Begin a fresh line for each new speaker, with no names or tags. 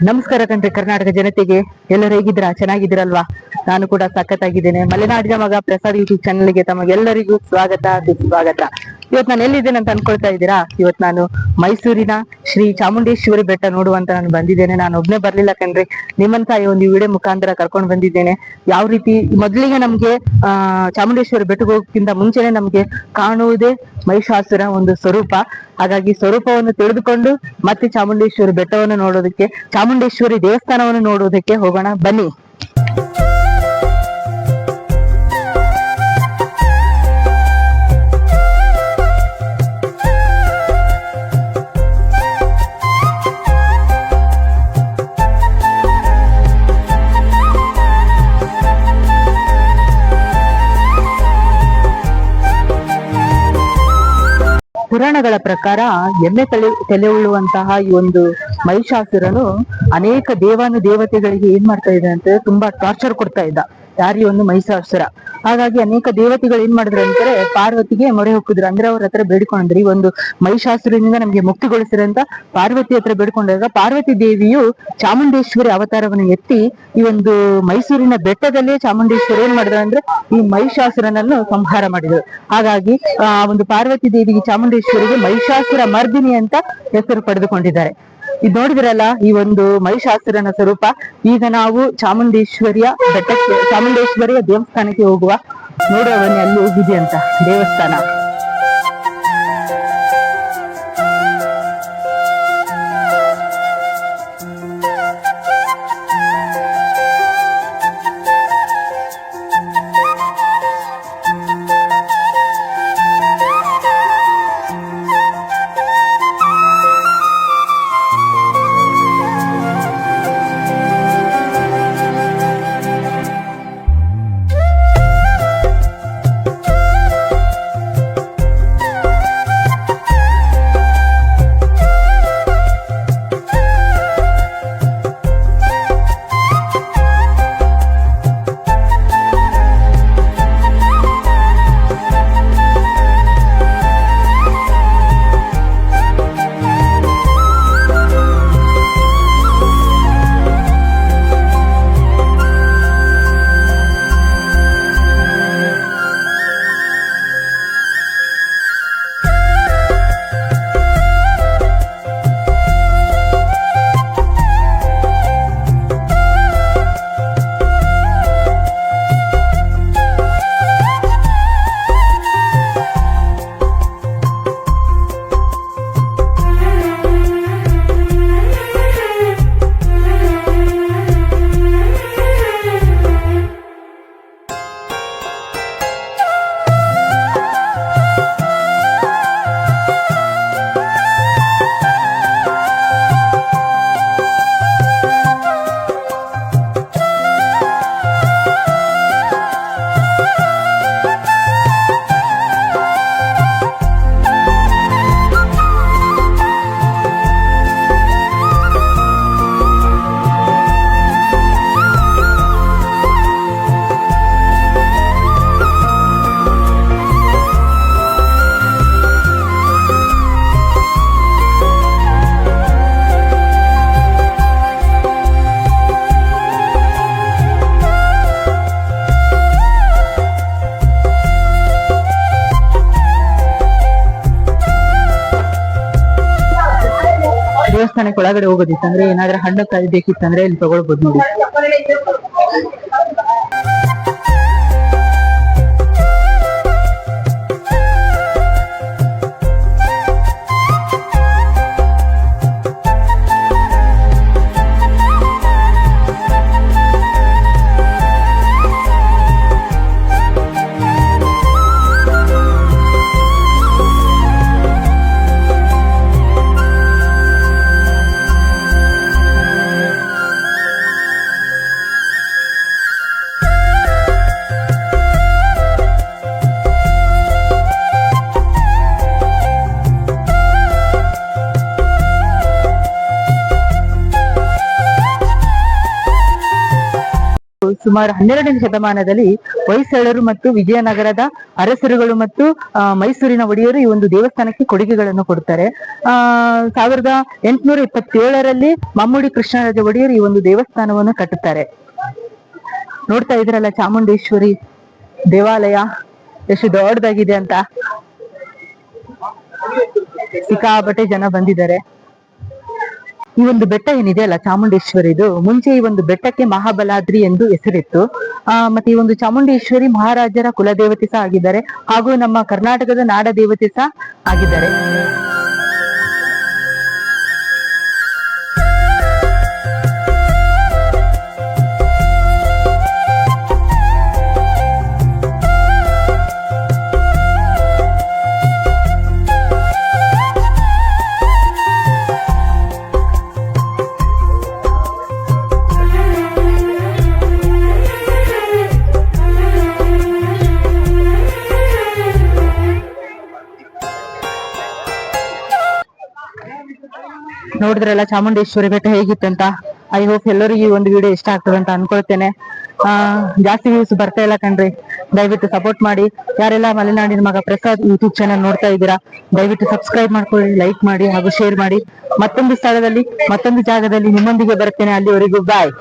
ನಮಸ್ಕಾರ ಕಣ್ರಿ ಕರ್ನಾಟಕ ಜನತೆಗೆ. ಎಲ್ಲರೂ ಹೇಗಿದ್ದೀರಾ? ಚೆನ್ನಾಗಿದ್ದೀರಲ್ವಾ? ನಾನು ಕೂಡ ಸಖತ್ತಾಗಿದ್ದೇನೆ. ಮಲೆನಾಡಿನ ಮಗ ಪ್ರಸಾದ್ ಯೂಟ್ಯೂಬ್ ಚಾನಲ್ಗೆ ತಮಗೆಲ್ಲರಿಗೂ ಸ್ವಾಗತ ಸುಸ್ವಾಗತ. ಇವತ್ತು ನಾನು ಎಲ್ಲಿದ್ದೇನೆ ಅಂತ ಅನ್ಕೊಳ್ತಾ ಇದ್ದೀರಾ? ಇವತ್ತು ನಾನು ಮೈಸೂರಿನ ಶ್ರೀ ಚಾಮುಂಡೇಶ್ವರಿ ಬೆಟ್ಟ ನೋಡುವಂತ ನಾನು ಬಂದಿದ್ದೇನೆ. ನಾನು ಒಬ್ನೇ ಬರ್ಲಿಲ್ಲ ಕಣ್ರಿ, ನಿಮ್ಮಂತ ಈ ಒಂದು ವಿಡಿಯೋ ಮುಖಾಂತರ ಕರ್ಕೊಂಡು ಬಂದಿದ್ದೇನೆ. ಯಾವ ರೀತಿ ಮೊದಲಿಗೆ ನಮ್ಗೆ ಚಾಮುಂಡೇಶ್ವರಿ ಬೆಟ್ಟಕ್ಕೆ ಹೋಗೋಕ್ಕಿಂತ ಮುಂಚೆನೆ ನಮ್ಗೆ ಕಾಣುವುದೇ ಮಹಿಷಾಸುರ ಒಂದು ಸ್ವರೂಪ. ಹಾಗಾಗಿ ಸ್ವರೂಪವನ್ನು ತಿಳಿದುಕೊಂಡು ಮತ್ತೆ ಚಾಮುಂಡೇಶ್ವರಿ ಬೆಟ್ಟವನ್ನು ನೋಡೋದಕ್ಕೆ, ಚಾಮುಂಡೇಶ್ವರಿ ದೇವಸ್ಥಾನವನ್ನು ನೋಡುವುದಕ್ಕೆ ಹೋಗೋಣ ಬನ್ನಿ. ಪುರಾಣಗಳ ಪ್ರಕಾರ ಎಮ್ಮೆ ತಲೆ ಉಳ್ಳುವಂತಹ ಈ ಒಂದು ಮಹಿಷಾಸುರನು ಅನೇಕ ದೇವಾನುದೇವತೆಗಳಿಗೆ ಏನ್ ಮಾಡ್ತಾ ಇದ್ದ ಅಂತ ತುಂಬಾ ಟಾರ್ಚರ್ ಕೊಡ್ತಾ ಇದ್ದ. ಯಾರಿ ಒಂದು ಮಹಿಷಾಸುರ. ಹಾಗಾಗಿ ಅನೇಕ ದೇವತೆಗಳು ಏನ್ ಮಾಡಿದ್ರು ಅಂತಾರೆ, ಪಾರ್ವತಿಗೆ ಮೊರೆ ಹೊಕ್ಕಿದ್ರು. ಅಂದ್ರೆ ಅವ್ರ ಹತ್ರ ಬೇಡ್ಕೊಂಡ್ರಿ, ಈ ಒಂದು ಮಹಿಷಾಸುರನಿಂದ ನಮ್ಗೆ ಮುಕ್ತಿಗೊಳಿಸಿರಿ ಅಂತ ಪಾರ್ವತಿ ಹತ್ರ ಬೇಡ್ಕೊಂಡಾಗ ಪಾರ್ವತಿ ದೇವಿಯು ಚಾಮುಂಡೇಶ್ವರಿ ಅವತಾರವನ್ನು ಎತ್ತಿ ಈ ಒಂದು ಮೈಸೂರಿನ ಬೆಟ್ಟದಲ್ಲೇ ಚಾಮುಂಡೇಶ್ವರಿ ಏನ್ ಮಾಡಿದ್ರು ಅಂದ್ರೆ ಈ ಮಹಿಷಾಸುರನನ್ನು ಸಂಹಾರ ಮಾಡಿದ್ರು. ಹಾಗಾಗಿ ಒಂದು ಪಾರ್ವತಿ ದೇವಿಗೆ ಚಾಮುಂಡೇಶ್ವರಿಗೆ ಮಹಿಷಾಸುರ ಮರ್ದಿನಿ ಅಂತ ಹೆಸರು ಪಡೆದುಕೊಂಡಿದ್ದಾರೆ. ಇದು ನೋಡಿದ್ರಲ್ಲ ಈ ಒಂದು ಮಹಿಷಾಸುರನ ಸ್ವರೂಪ. ಈಗ ನಾವು ಚಾಮುಂಡೇಶ್ವರಿಯ ಬೆಟ್ಟಕ್ಕೆ, ಚಾಮುಂಡೇಶ್ವರಿಯ ದೇವಸ್ಥಾನಕ್ಕೆ ಹೋಗುವ. ನೋಡುವ ಬನ್ನಿ ಅಲ್ಲಿ ಹೋಗಿದೆ ಅಂತ ದೇವಸ್ಥಾನ. ದೇವಸ್ಥಾನಕ್ಕೆ ಒಳಗಡೆ ಹೋಗೋದಿತ್ತಂದ್ರೆ ಏನಾದ್ರೂ ಹಣ್ಣು ಕಾಯಿ ಬೇಕಿತ್ತಂದ್ರೆ ಇಲ್ಲಿ ತಗೊಳ್ಬಹುದು ನೋಡಿ. ಸುಮಾರು 12ನೇ ಶತಮಾನದಲ್ಲಿ ಹೊಯ್ಸಳರು ಮತ್ತು ವಿಜಯನಗರದ ಅರಸರುಗಳು ಮತ್ತು ಮೈಸೂರಿನ ಒಡೆಯರು ಈ ಒಂದು ದೇವಸ್ಥಾನಕ್ಕೆ ಕೊಡುಗೆಗಳನ್ನು ಕೊಡ್ತಾರೆ. 1827ರಲ್ಲಿ ಮಮ್ಮುಡಿ ಕೃಷ್ಣರಾಜ ಒಡೆಯರು ಈ ಒಂದು ದೇವಸ್ಥಾನವನ್ನು ಕಟ್ಟುತ್ತಾರೆ. ನೋಡ್ತಾ ಇದ್ರಲ್ಲ ಚಾಮುಂಡೇಶ್ವರಿ ದೇವಾಲಯ ಎಷ್ಟು ದೊಡ್ಡದಾಗಿದೆ ಅಂತ. ಸಿಕ್ಕಾಪಟ್ಟೆ ಜನ ಬಂದಿದ್ದಾರೆ. ಈ ಒಂದು ಬೆಟ್ಟ ಏನಿದೆ ಅಲ್ಲ ಚಾಮುಂಡೇಶ್ವರಿದು, ಮುಂಚೆ ಈ ಒಂದು ಬೆಟ್ಟಕ್ಕೆ ಮಹಾಬಲಾದ್ರಿ ಎಂದು ಹೆಸರಿತ್ತು. ಮತ್ತೆ ಈ ಒಂದು ಚಾಮುಂಡೇಶ್ವರಿ ಮಹಾರಾಜರ ಕುಲದೇವತೆ ಸಹ ಆಗಿದ್ದಾರೆ, ಹಾಗೂ ನಮ್ಮ ಕರ್ನಾಟಕದ ನಾಡ ದೇವತೆ ಸಹ ಆಗಿದ್ದಾರೆ. ನೋಡಿದ್ರಲ್ಲ ಚಾಮುಂಡೇಶ್ವರಿ ಬೆಟ್ಟ ಹೇಗಿತ್ತಂತ. ಐ ಹೋಪ್ ಎಲ್ಲರಿಗೂ ಈ ಒಂದು ವಿಡಿಯೋ ಇಷ್ಟ ಆಗ್ತದೆ ಅಂತ ಅನ್ಕೊಳ್ತೇನೆ. ಜಾಸ್ತಿ ವ್ಯೂಸ್ ಬರ್ತಾ ಇಲ್ಲ ಕಣ್ರಿ, ದಯವಿಟ್ಟು ಸಪೋರ್ಟ್ ಮಾಡಿ. ಯಾರೆಲ್ಲ ಮಲೆನಾಡಿನ ಮಗ ಪ್ರಸಾದ್ ಯೂಟ್ಯೂಬ್ ಚಾನಲ್ ನೋಡ್ತಾ ಇದ್ದೀರಾ, ದಯವಿಟ್ಟು ಸಬ್ಸ್ಕ್ರೈಬ್ ಮಾಡ್ಕೊಳ್ಳಿ, ಲೈಕ್ ಮಾಡಿ ಹಾಗೂ ಶೇರ್ ಮಾಡಿ. ಮತ್ತೊಂದು ಸ್ಥಳದಲ್ಲಿ ಮತ್ತೊಂದು ಜಾಗದಲ್ಲಿ ನಿಮ್ಮೊಂದಿಗೆ ಬರ್ತೇನೆ. ಅಲ್ಲಿವರೆಗೂ ಬಾಯ್.